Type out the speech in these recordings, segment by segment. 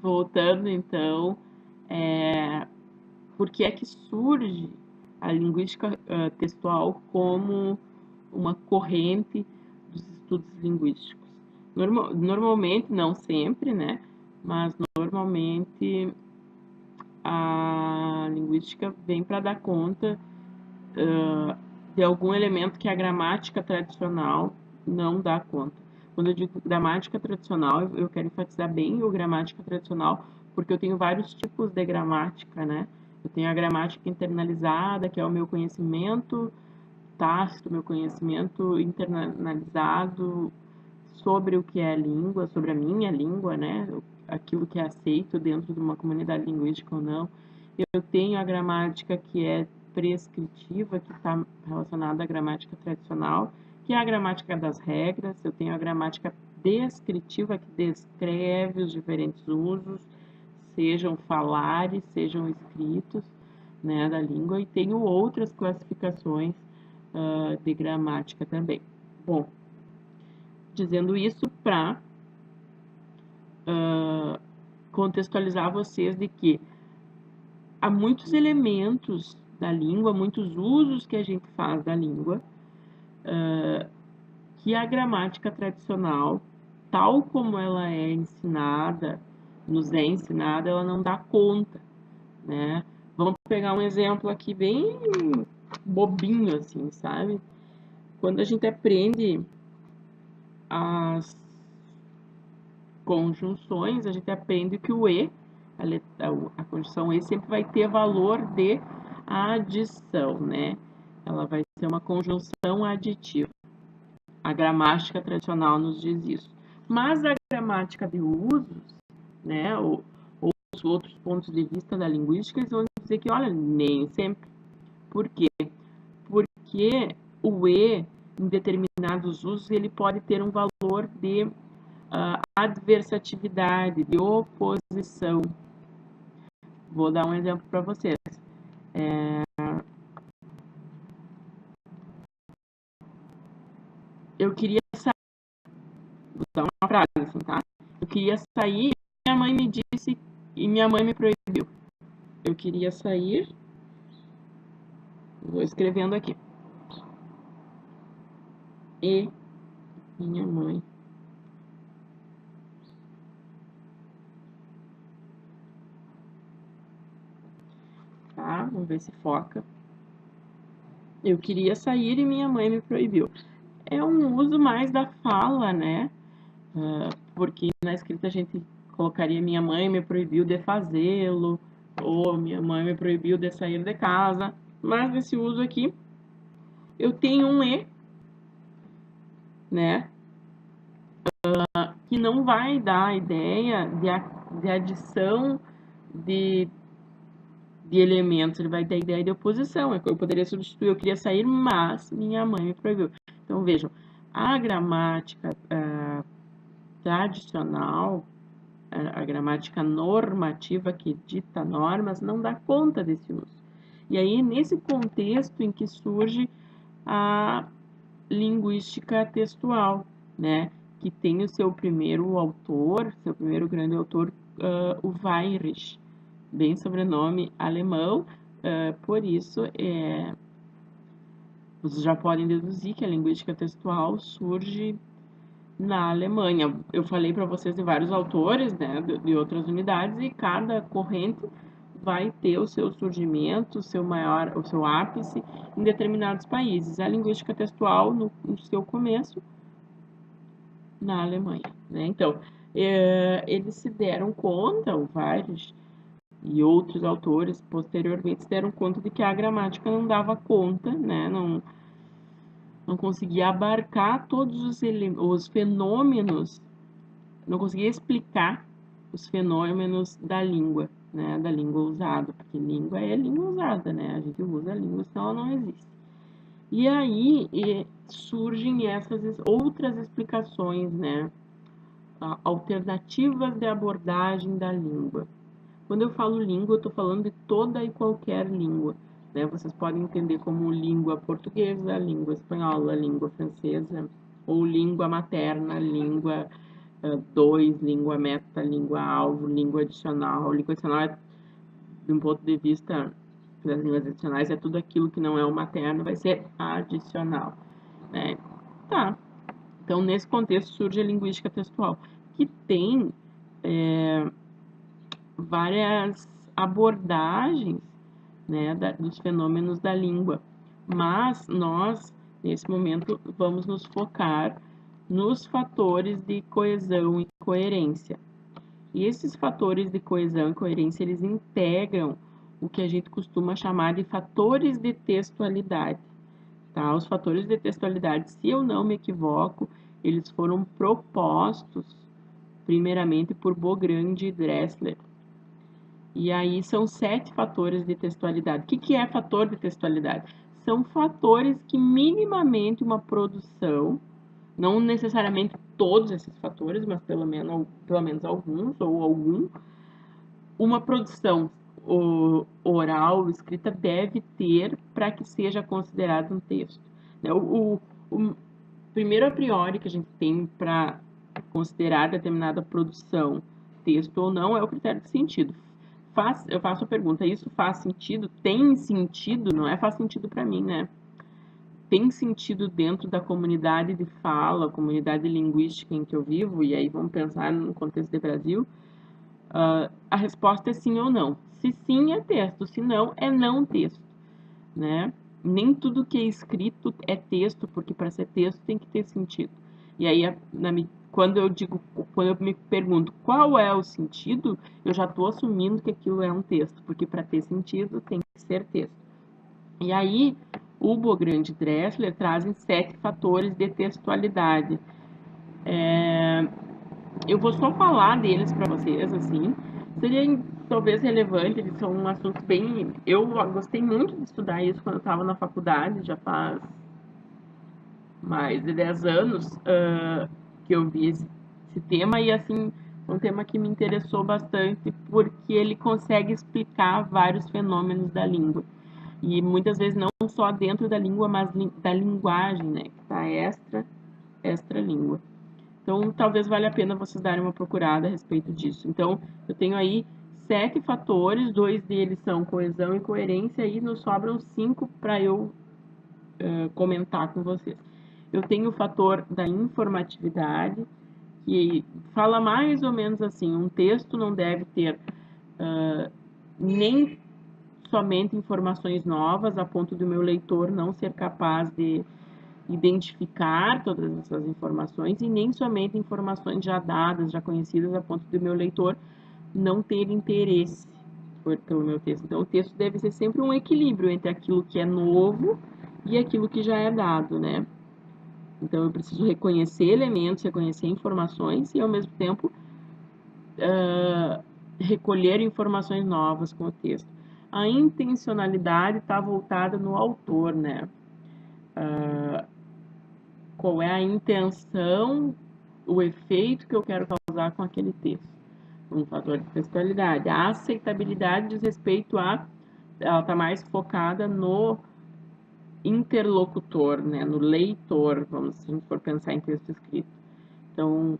Voltando então, por que é que surge a linguística textual como uma corrente dos estudos linguísticos? Normalmente, não sempre, né? Mas normalmente a linguística vem para dar conta de algum elemento que a gramática tradicional não dá conta. Quando eu digo gramática tradicional, eu quero enfatizar bem o gramática tradicional, porque eu tenho vários tipos de gramática, né? Eu tenho a gramática internalizada, que é o meu conhecimento tácito, meu conhecimento internalizado sobre o que é a língua, sobre a minha língua, né? Aquilo que é aceito dentro de uma comunidade linguística ou não. Eu tenho a gramática que é prescritiva, que está relacionada à gramática tradicional, que é a gramática das regras. Eu tenho a gramática descritiva, que descreve os diferentes usos, sejam falares, sejam escritos, né, da língua, e tenho outras classificações de gramática também. Bom, dizendo isso para contextualizar vocês de que há muitos elementos da língua, muitos usos que a gente faz da língua, que a gramática tradicional, tal como ela é ensinada, nos é ensinada, ela não dá conta, né? Vamos pegar um exemplo aqui bem bobinho, assim, sabe? Quando a gente aprende as conjunções, a gente aprende que o E, a conjunção E sempre vai ter valor de adição, né? Ela vai ser uma conjunção aditiva. A gramática tradicional nos diz isso. Mas a gramática de usos, né, ou os outros pontos de vista da linguística, eles vão dizer que, olha, nem sempre. Por quê? Porque o E, em determinados usos, ele pode ter um valor de adversatividade, de oposição. Vou dar um exemplo para vocês. Eu queria sair, vou dar uma frase assim, tá? Eu queria sair, minha mãe me disse e minha mãe me proibiu. Eu queria sair, vou escrevendo aqui. E minha mãe. Tá? Vamos ver se foca. Eu queria sair e minha mãe me proibiu. É um uso mais da fala, né? Porque na escrita a gente colocaria minha mãe me proibiu de fazê-lo, ou minha mãe me proibiu de sair de casa. Mas nesse uso aqui, eu tenho um E, né? Que não vai dar a ideia de adição de elementos, ele vai dar a ideia de oposição. Eu poderia substituir, eu queria sair, mas minha mãe me proibiu. Então, vejam, a gramática tradicional, a gramática normativa que dita normas, não dá conta desse uso. E aí, nesse contexto em que surge a linguística textual, né? Que tem o seu primeiro autor, seu primeiro grande autor, o Weyrich, bem sobrenome alemão, por isso vocês já podem deduzir que a linguística textual surge na Alemanha. Eu falei para vocês de vários autores, né, de outras unidades, e cada corrente vai ter o seu surgimento, o seu ápice em determinados países. A linguística textual, no seu começo, na Alemanha, né? Então, eles se deram conta, o Weyrich e outros autores posteriormente se deram conta de que a gramática não dava conta, né? Não conseguia abarcar todos os fenômenos, não conseguia explicar os fenômenos da língua, né? Da língua usada, porque língua é língua usada, né? A gente usa a língua, senão ela não existe. E aí surgem essas outras explicações, né? Alternativas de abordagem da língua. Quando eu falo língua, eu estou falando de toda e qualquer língua. Né? Vocês podem entender como língua portuguesa, língua espanhola, língua francesa, ou língua materna, língua 2, língua meta, língua alvo, língua adicional. Língua adicional, de um ponto de vista das línguas adicionais, é tudo aquilo que não é o materno, vai ser adicional, né? Tá. Então, nesse contexto, surge a linguística textual, que tem várias abordagens, né, dos fenômenos da língua. Mas nós, nesse momento, vamos nos focar nos fatores de coesão e coerência. E esses fatores de coesão e coerência, eles integram o que a gente costuma chamar de fatores de textualidade. Tá? Os fatores de textualidade, se eu não me equivoco, eles foram propostos primeiramente por Bogrand e Dressler. E aí são 7 fatores de textualidade. O que é fator de textualidade? São fatores que minimamente uma produção, não necessariamente todos esses fatores, mas pelo menos alguns ou algum, uma produção oral, escrita, deve ter para que seja considerado um texto. O primeiro a priori que a gente tem para considerar determinada produção texto ou não é o critério de sentido. Eu faço a pergunta, isso faz sentido? Tem sentido? Não é faz sentido para mim, né? Tem sentido dentro da comunidade de fala, comunidade linguística em que eu vivo, e aí vamos pensar no contexto do Brasil, a resposta é sim ou não. Se sim, é texto, se não, é não texto, né? Nem tudo que é escrito é texto, porque para ser texto tem que ter sentido. E aí, quando eu me pergunto qual é o sentido, eu já estou assumindo que aquilo é um texto, porque para ter sentido tem que ser texto. E aí, o Bogrand e Dressler trazem 7 fatores de textualidade. Eu vou só falar deles para vocês, assim. Seria talvez relevante, eles são um assunto bem. Eu gostei muito de estudar isso quando eu estava na faculdade, já faz mais de 10 anos que eu vi esse tema, e assim, é um tema que me interessou bastante porque ele consegue explicar vários fenômenos da língua. E muitas vezes não só dentro da língua, mas da linguagem, né? Que está extra língua. Então, talvez valha a pena vocês darem uma procurada a respeito disso. Então, eu tenho aí 7 fatores, 2 deles são coesão e coerência, e nos sobram 5 para eu comentar com vocês. Eu tenho o fator da informatividade, que fala mais ou menos assim, um texto não deve ter nem somente informações novas, a ponto do meu leitor não ser capaz de identificar todas essas informações, e nem somente informações já dadas, já conhecidas, a ponto do meu leitor não ter interesse pelo meu texto. Então, o texto deve ser sempre um equilíbrio entre aquilo que é novo e aquilo que já é dado, né? Então, eu preciso reconhecer elementos, reconhecer informações e, ao mesmo tempo, recolher informações novas com o texto. A intencionalidade está voltada no autor, né? Qual é a intenção, o efeito que eu quero causar com aquele texto. Um fator de textualidade. A aceitabilidade diz respeito ela está mais focada no interlocutor, né, no leitor, se a gente for pensar em texto escrito. Então,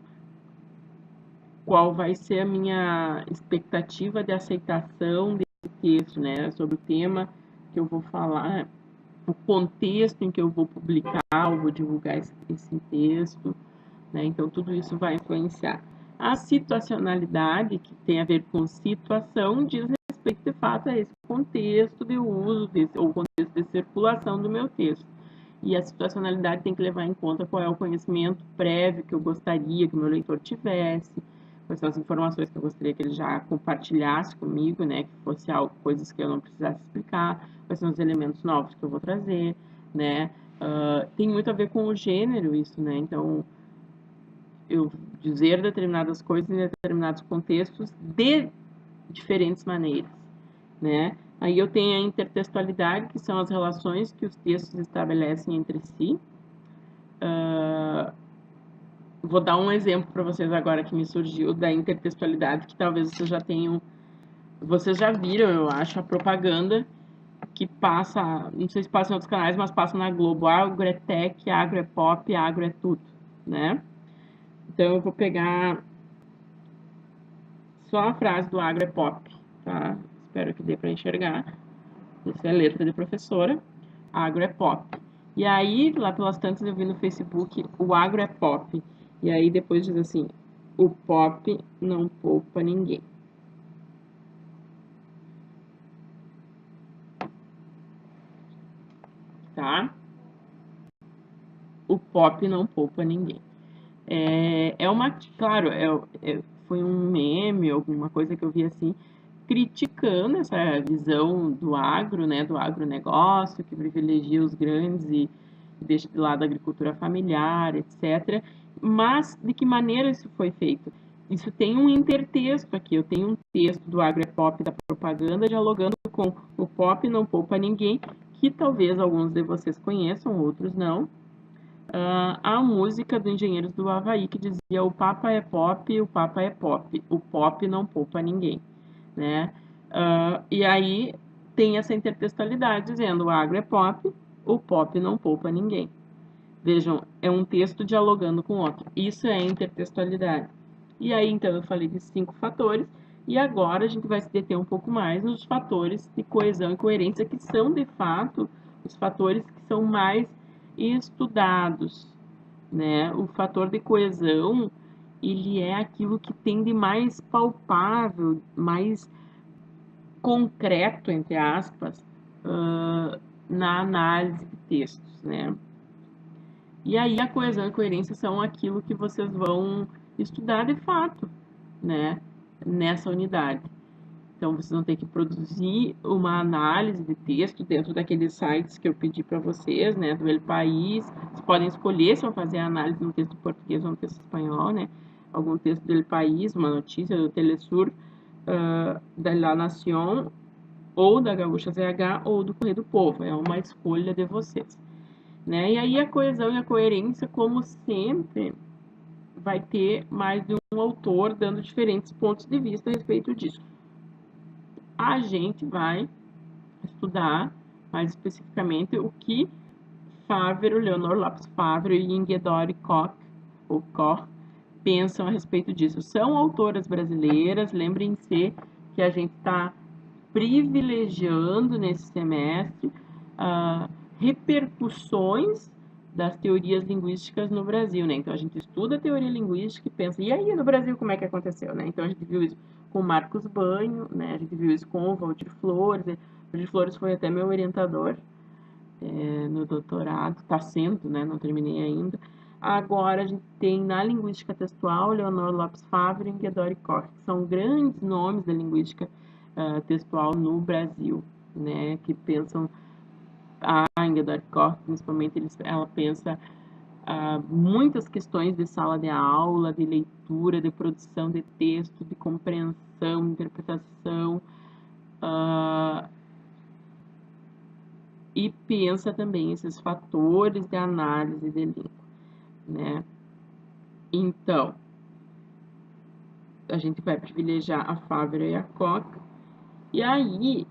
qual vai ser a minha expectativa de aceitação desse texto, né, sobre o tema que eu vou falar, o contexto em que eu vou publicar, eu vou divulgar esse texto, né, então tudo isso vai influenciar. A situacionalidade, que tem a ver com situação, diz respeito, de fato, a esse contexto de uso, ou contexto de circulação do meu texto. E a situacionalidade tem que levar em conta qual é o conhecimento prévio que eu gostaria que o meu leitor tivesse, quais são as informações que eu gostaria que ele já compartilhasse comigo, né, que fosse algo, coisas que eu não precisasse explicar, quais são os elementos novos que eu vou trazer, né. Tem muito a ver com o gênero isso, né, então eu dizer determinadas coisas em determinados contextos de diferentes maneiras, né? Aí eu tenho a intertextualidade, que são as relações que os textos estabelecem entre si. Vou dar um exemplo para vocês agora que me surgiu da intertextualidade, que talvez vocês já viram, eu acho, a propaganda que passa, não sei se passa em outros canais, mas passa na Globo, agro é tech, agro é pop, agro é tudo, né? Então, eu vou pegar só a frase do agro é pop, tá? Espero que dê para enxergar. Essa é a letra de professora. Agro é pop. E aí, lá pelas tantas, eu vi no Facebook, o agro é pop. E aí, depois diz assim, o pop não poupa ninguém. Tá? O pop não poupa ninguém. Claro, foi um meme, alguma coisa que eu vi assim, criticando essa visão do agro, né, do agronegócio, que privilegia os grandes e deixa de lado a agricultura familiar, etc. Mas de que maneira isso foi feito? Isso tem um intertexto aqui, eu tenho um texto do Agro é Pop da propaganda dialogando com o Pop não poupa ninguém, que talvez alguns de vocês conheçam, outros não. A música do Engenheiros do Havaí que dizia o Papa é pop, o Papa é pop, o pop não poupa ninguém, né? E aí tem essa intertextualidade dizendo o agro é pop, o pop não poupa ninguém. Vejam, é um texto dialogando com outro. Isso é intertextualidade. E aí, então, eu falei de 5 fatores, e agora a gente vai se deter um pouco mais nos fatores de coesão e coerência, que são, de fato, os fatores que são mais estudados, né? O fator de coesão, ele é aquilo que tem de mais palpável, mais concreto, entre aspas, na análise de textos, né? E aí a coesão e coerência são aquilo que vocês vão estudar de fato, né, nessa unidade. Então vocês vão ter que produzir uma análise de texto dentro daqueles sites que eu pedi para vocês, né, do El País. Vocês podem escolher se vão fazer a análise no texto português ou no texto espanhol, né? Algum texto do El País, uma notícia do Telesur, da La Nación, ou da Gaúcha ZH, ou do Correio do Povo. É uma escolha de vocês. Né? E aí a coesão e a coerência, como sempre, vai ter mais de um autor dando diferentes pontos de vista a respeito disso. A gente vai estudar mais especificamente o que Fávero, Leonor Lopes Fávero e Ingeborg Koch, ou Koch, pensam a respeito disso. São autoras brasileiras, lembrem-se que a gente está privilegiando nesse semestre repercussões das teorias linguísticas no Brasil, né? Então a gente estuda a teoria linguística e pensa, e aí no Brasil como é que aconteceu, né? Então a gente viu isso com Marcos Banho, né? A gente viu isso com o Valdir Flores. O Valdir Flores foi até meu orientador no doutorado, está sendo, né? Não terminei ainda. Agora a gente tem na linguística textual Leonor Lopes Fávero e Ingeborg Koch, que são grandes nomes da linguística textual no Brasil, né? Que pensam a Ingeborg Koch, principalmente, ela pensa muitas questões de sala de aula, de leitura, de produção de texto, de compreensão, interpretação, e pensa também esses fatores de análise de língua, né? Então, a gente vai privilegiar a Fávero e a Koch. E aí,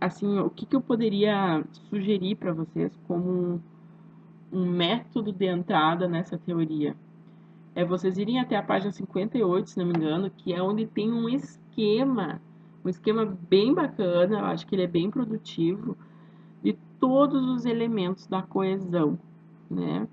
assim, o que eu poderia sugerir para vocês como um método de entrada nessa teoria? É vocês irem até a página 58, se não me engano, que é onde tem um esquema bem bacana, eu acho que ele é bem produtivo, de todos os elementos da coesão, né?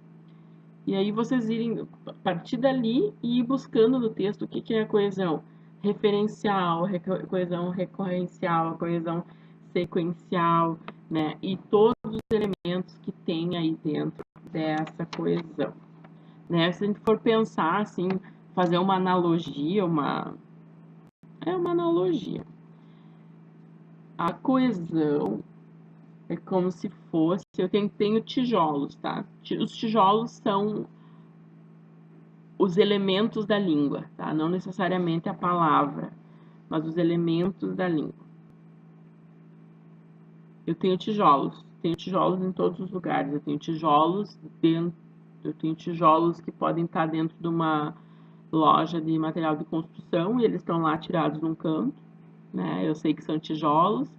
E aí vocês irem, a partir dali, e ir buscando no texto o que é a coesão referencial, coesão recorrencial, a coesão sequencial, né? E todos os elementos que tem aí dentro dessa coesão, né? Se a gente for pensar, assim, fazer uma analogia, é uma analogia. A coesão é como se fosse, eu tenho tijolos, tá? Os tijolos são os elementos da língua, tá? Não necessariamente a palavra, mas os elementos da língua. Eu tenho tijolos em todos os lugares. Eu tenho tijolos que podem estar dentro de uma loja de material de construção e eles estão lá tirados num canto, né? Eu sei que são tijolos,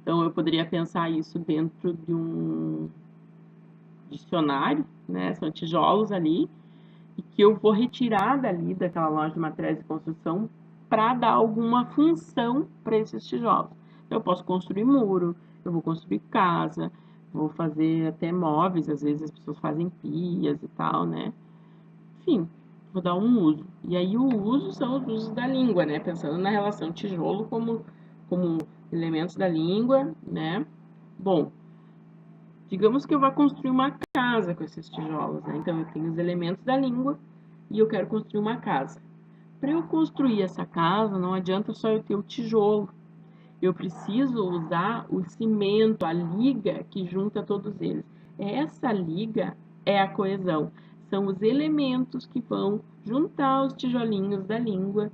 então eu poderia pensar isso dentro de um dicionário, né? São tijolos ali. e que eu vou retirar dali daquela loja de materiais de construção para dar alguma função para esses tijolos. Eu posso construir muro, eu vou construir casa, vou fazer até móveis, às vezes as pessoas fazem pias e tal, né? Enfim, vou dar um uso. E aí o uso são os usos da língua, né? Pensando na relação tijolo como elementos da língua, né? Bom, digamos que eu vá construir uma casa com esses tijolos, né? Então eu tenho os elementos da língua e eu quero construir uma casa. Para eu construir essa casa, não adianta só eu ter o tijolo. Eu preciso usar o cimento, a liga que junta todos eles. Essa liga é a coesão. São os elementos que vão juntar os tijolinhos da língua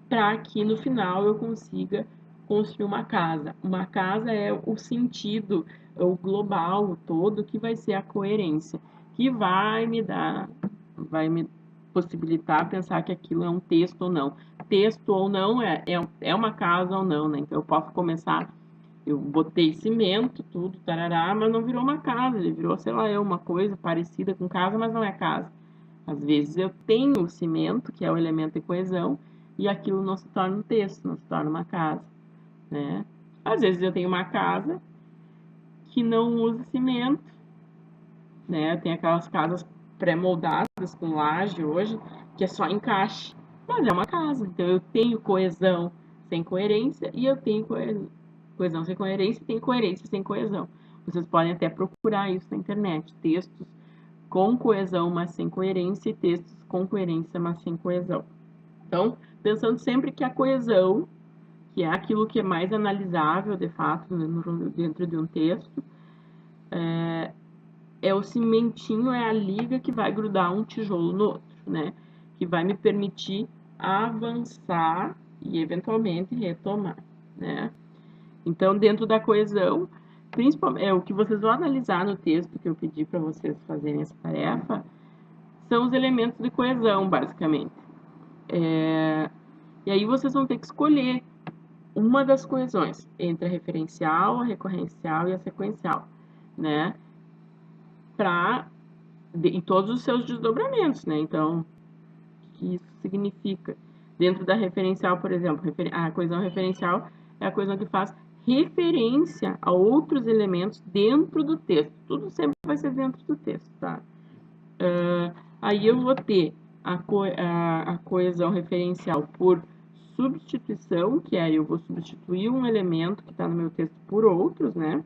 para que no final eu consiga construir uma casa. Uma casa é o sentido, o global, o todo, que vai ser a coerência, que vai me possibilitar pensar que aquilo é um texto ou não. Texto ou não é uma casa ou não, né? Então eu posso começar, eu botei cimento, tudo, tarará, mas não virou uma casa, ele virou, sei lá, uma coisa parecida com casa, mas não é casa. Às vezes eu tenho o cimento, que é o elemento de coesão, e aquilo não se torna um texto, não se torna uma casa, né? Às vezes eu tenho uma casa que não usa cimento, né? Tem aquelas casas pré-moldadas com laje hoje, que é só encaixe, mas é uma casa. Então eu tenho coesão sem coerência e eu tenho coesão sem coerência e tenho coerência sem coesão. Vocês podem até procurar isso na internet, textos com coesão, mas sem coerência, e textos com coerência, mas sem coesão. Então, pensando sempre que a coesão, que é aquilo que é mais analisável, de fato, dentro de um texto, é o cimentinho, é a liga que vai grudar um tijolo no outro, né? Que vai me permitir avançar e, eventualmente, retomar, né? Então, dentro da coesão, principalmente, o que vocês vão analisar no texto que eu pedi para vocês fazerem essa tarefa, são os elementos de coesão, basicamente. E aí vocês vão ter que escolher uma das coesões entre a referencial, a recorrencial e a sequencial, né? Em todos os seus desdobramentos, né? Então, o que isso significa? Dentro da referencial, por exemplo, a coesão referencial é a coesão que faz referência a outros elementos dentro do texto. Tudo sempre vai ser dentro do texto, tá? Aí eu vou ter a coesão referencial por substituição, que é eu vou substituir um elemento que está no meu texto por outros, né?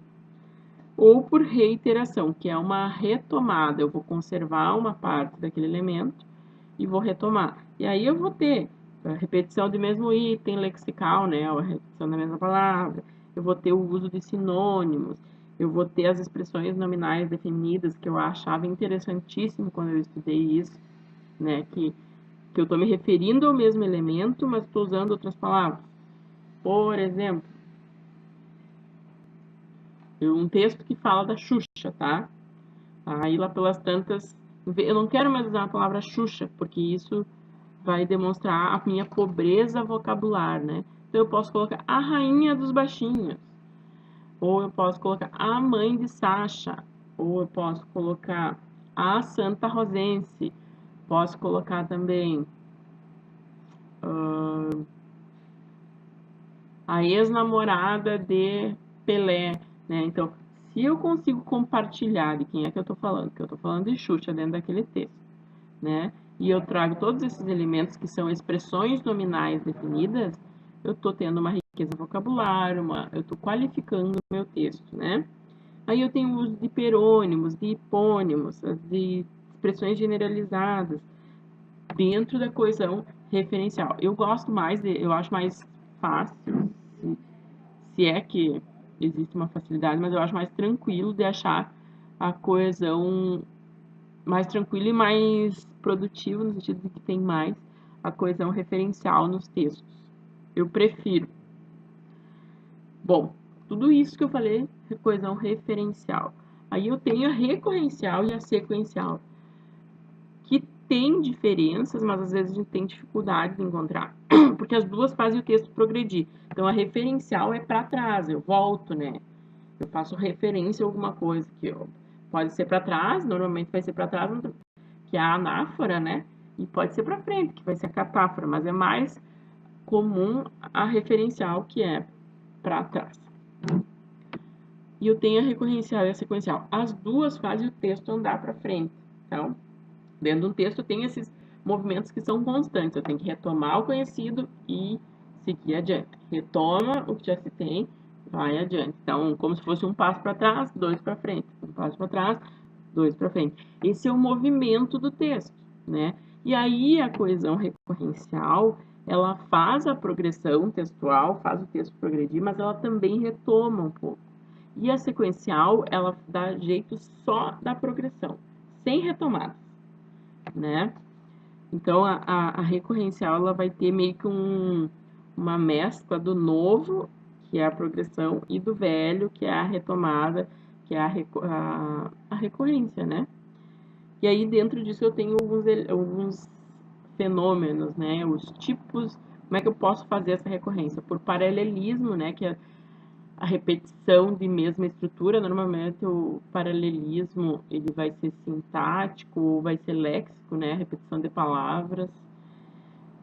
Ou por reiteração, que é uma retomada. Eu vou conservar uma parte daquele elemento e vou retomar. E aí eu vou ter a repetição do mesmo item lexical, né? A repetição da mesma palavra. Eu vou ter o uso de sinônimos. Eu vou ter as expressões nominais definidas, que eu achava interessantíssimo quando eu estudei isso, né? Que eu estou me referindo ao mesmo elemento, mas estou usando outras palavras. Por exemplo, um texto que fala da Xuxa, tá? Aí lá pelas tantas, eu não quero mais usar a palavra Xuxa, porque isso vai demonstrar a minha pobreza vocabular, né? Então eu posso colocar a rainha dos baixinhos, ou eu posso colocar a mãe de Sasha, ou eu posso colocar a Santa Rosense, posso colocar também a ex-namorada de Pelé, né? Então, se eu consigo compartilhar de quem é que eu tô falando, que eu tô falando de Xuxa dentro daquele texto, né? E eu trago todos esses elementos que são expressões nominais definidas, eu tô tendo uma riqueza vocabular, eu tô qualificando o meu texto, né? Aí eu tenho o uso de perônimos, de hipônimos, de expressões generalizadas dentro da coesão referencial. Eu gosto mais, eu acho mais fácil, se é que existe uma facilidade, mas eu acho mais tranquilo de achar a coesão mais tranquilo e mais produtivo, no sentido de que tem mais a coesão referencial nos textos. Eu prefiro. Bom, tudo isso que eu falei é coesão referencial. Aí eu tenho a recorrencial e a sequencial, que tem diferenças, mas às vezes a gente tem dificuldade de encontrar, porque as duas fazem o texto progredir. Então a referencial é para trás, eu volto, né? Eu faço referência a alguma coisa que pode ser para trás, normalmente vai ser para trás, que é a anáfora, né? E pode ser para frente, que vai ser a catáfora, mas é mais comum a referencial, que é para trás. E eu tenho a recorrencial e a sequencial. As duas fazem o texto andar para frente. Então, dentro de um texto tem esses movimentos que são constantes. Eu tenho que retomar o conhecido e seguir adiante. Retoma o que já se tem, vai adiante. Então, como se fosse um passo para trás, dois para frente. Um passo para trás, dois para frente. Esse é o movimento do texto, né? E aí a coesão recorrencial, ela faz a progressão textual, faz o texto progredir, mas ela também retoma um pouco. E a sequencial, ela dá jeito só da progressão, sem retomada, né? Então, a recorrencial, ela vai ter meio que uma mescla do novo, que é a progressão, e do velho, que é a retomada, que é a recorrência, né? E aí, dentro disso, eu tenho alguns fenômenos, né? Os tipos, como é que eu posso fazer essa recorrência? Por paralelismo, né? Que é a repetição de mesma estrutura. Normalmente o paralelismo ele vai ser sintático ou vai ser léxico, né? Repetição de palavras.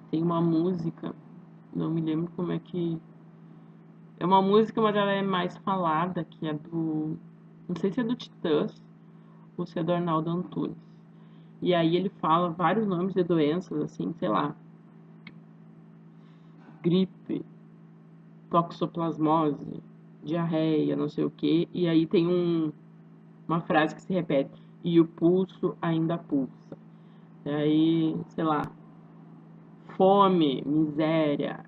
Tem uma música, não me lembro como é que... É uma música, mas ela é mais falada, que é do... Não sei se é do Titãs ou se é do Arnaldo Antunes. E aí ele fala vários nomes de doenças, assim, sei lá. Gripe, toxoplasmose, diarreia, não sei o que. E aí tem uma frase que se repete, e o pulso ainda pulsa. E aí, sei lá, fome, miséria,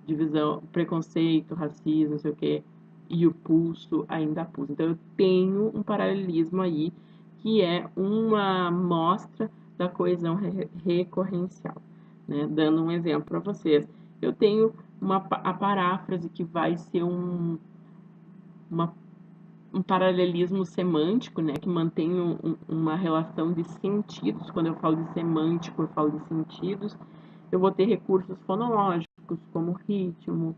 divisão, preconceito, racismo, não sei o que, e o pulso ainda pulsa. Então eu tenho um paralelismo aí, que é uma mostra da coesão recorrencial, né? Dando um exemplo para vocês. Eu tenho a paráfrase que vai ser um paralelismo semântico, né, que mantém uma relação de sentidos. Quando eu falo de semântico, eu falo de sentidos. Eu vou ter recursos fonológicos, como ritmo,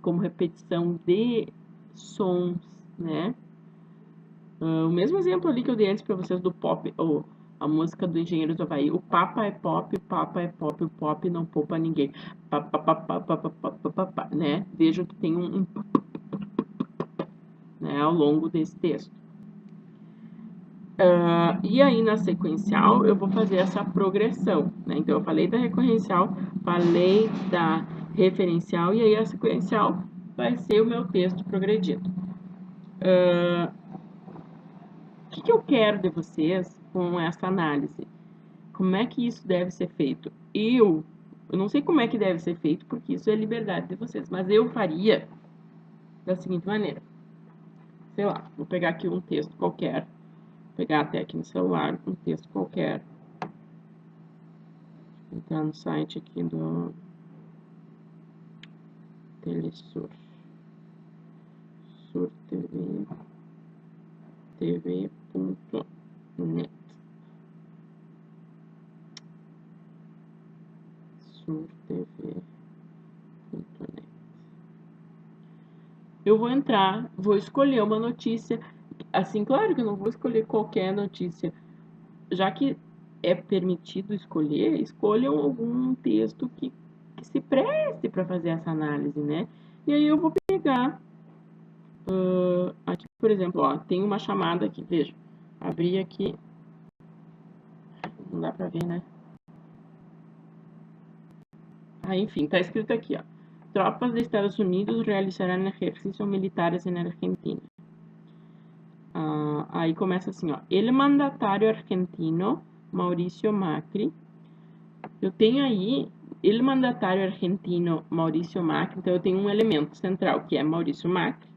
como repetição de sons, né? O mesmo exemplo ali que eu dei antes para vocês do pop, ou a música do Engenheiros do Havaí. O papa é pop, o papa é pop, o pop não poupa ninguém. Pá, pá, pá, pá, pá, pá, pá, pá, pá, pá, né? Vejam que tem né, ao longo desse texto. E aí, na sequencial, eu vou fazer essa progressão, né? Então, eu falei da recorrencial, falei da referencial, e aí a sequencial vai ser o meu texto progredido. O que eu quero de vocês com essa análise? Como é que isso deve ser feito? Eu não sei como é que deve ser feito, porque isso é liberdade de vocês, mas eu faria da seguinte maneira. Sei lá, vou pegar aqui um texto qualquer, pegar até aqui no celular um texto qualquer, entrar no site aqui do Telesur, surtv, tv.net, surtv.net. Eu vou entrar, vou escolher uma notícia, assim, claro que eu não vou escolher qualquer notícia, já que é permitido escolher, escolham algum texto que se preste para fazer essa análise, né? E aí eu vou pegar, aqui, por exemplo, ó, tem uma chamada aqui, veja, abri aqui, não dá para ver, né? Enfim, tá escrito aqui, ó. Tropas de Estados Unidos realizarán ejercicios militares en Argentina. Aí começa assim, ó. El mandatário argentino Mauricio Macri. Eu tenho aí el mandatário argentino Mauricio Macri, então eu tenho um elemento central que é Mauricio Macri.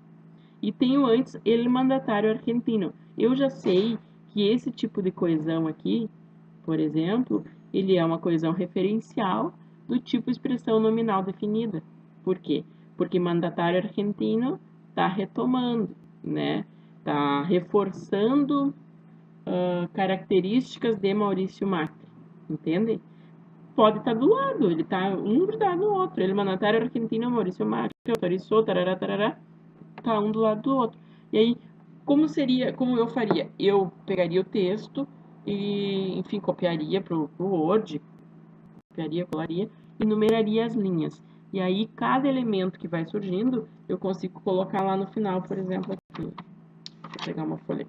E tenho antes el mandatário argentino. Eu já sei que esse tipo de coesão aqui, por exemplo, ele é uma coesão referencial do tipo expressão nominal definida. Por quê? Porque mandatário argentino está retomando, né? Está reforçando características de Maurício Macri, entende? Pode estar do lado, ele está um grudado no outro. Ele mandatário argentino Maurício Macri autorizou, tarará, tarará, tá um do lado do outro. E aí, como eu faria? Eu pegaria o texto, e, enfim, copiaria para o Word, copiaria, colaria e numeraria as linhas. E aí, cada elemento que vai surgindo, eu consigo colocar lá no final, por exemplo, aqui. Vou pegar uma folha.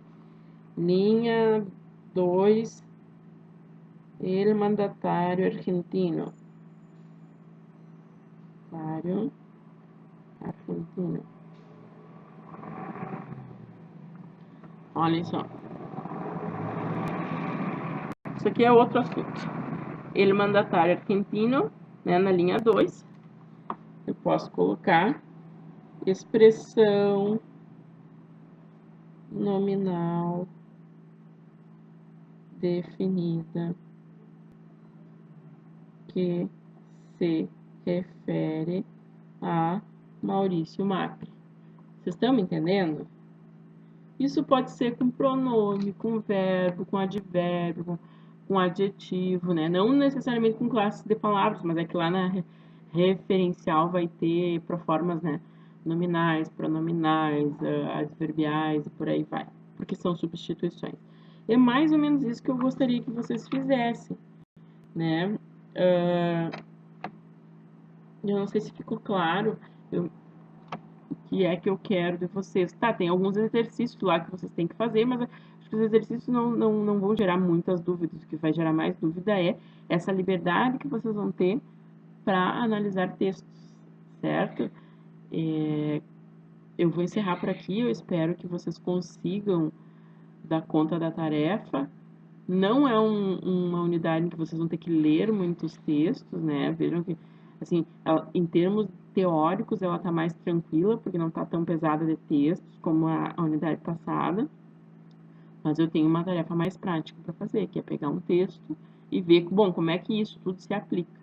Linha 2, el mandatário argentino. Argentino. Olha só. Isso aqui é outro assunto. El mandatário argentino, né, na linha 2. Eu posso colocar expressão nominal definida que se refere a Maurício Macri. Vocês estão me entendendo? Isso pode ser com pronome, com verbo, com advérbio, com adjetivo, né? Não necessariamente com classes de palavras, mas é que lá na referencial vai ter proformas, né? Nominais, pronominais, adverbiais e por aí vai, porque são substituições. É mais ou menos isso que eu gostaria que vocês fizessem, né? Eu não sei se ficou claro o que é que eu quero de vocês. Tá, tem alguns exercícios lá que vocês têm que fazer, mas acho que os exercícios não vão gerar muitas dúvidas. O que vai gerar mais dúvida é essa liberdade que vocês vão ter para analisar textos, certo? Eu vou encerrar por aqui, eu espero que vocês consigam dar conta da tarefa. Não é uma unidade em que vocês vão ter que ler muitos textos, né? Vejam que, assim, em termos teóricos, ela está mais tranquila, porque não está tão pesada de textos como a unidade passada. Mas eu tenho uma tarefa mais prática para fazer, que é pegar um texto e ver, bom, como é que isso tudo se aplica,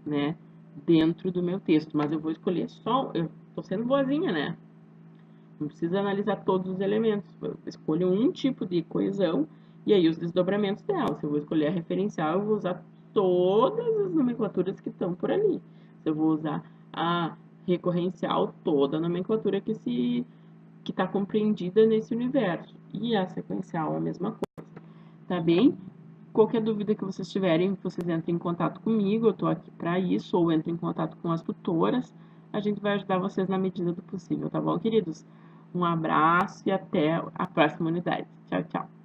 né? Dentro do meu texto. Mas eu vou escolher só, eu estou sendo boazinha, né? Não precisa analisar todos os elementos. Eu escolho um tipo de coesão e aí os desdobramentos dela. Se eu vou escolher a referencial, eu vou usar todas as nomenclaturas que estão por ali. Se eu vou usar a recorrencial, toda a nomenclatura que está compreendida nesse universo. E a sequencial, a mesma coisa. Tá bem? Qualquer dúvida que vocês tiverem, vocês entrem em contato comigo, eu estou aqui para isso, ou entrem em contato com as tutoras. A gente vai ajudar vocês na medida do possível, tá bom, queridos? Um abraço e até a próxima unidade. Tchau, tchau.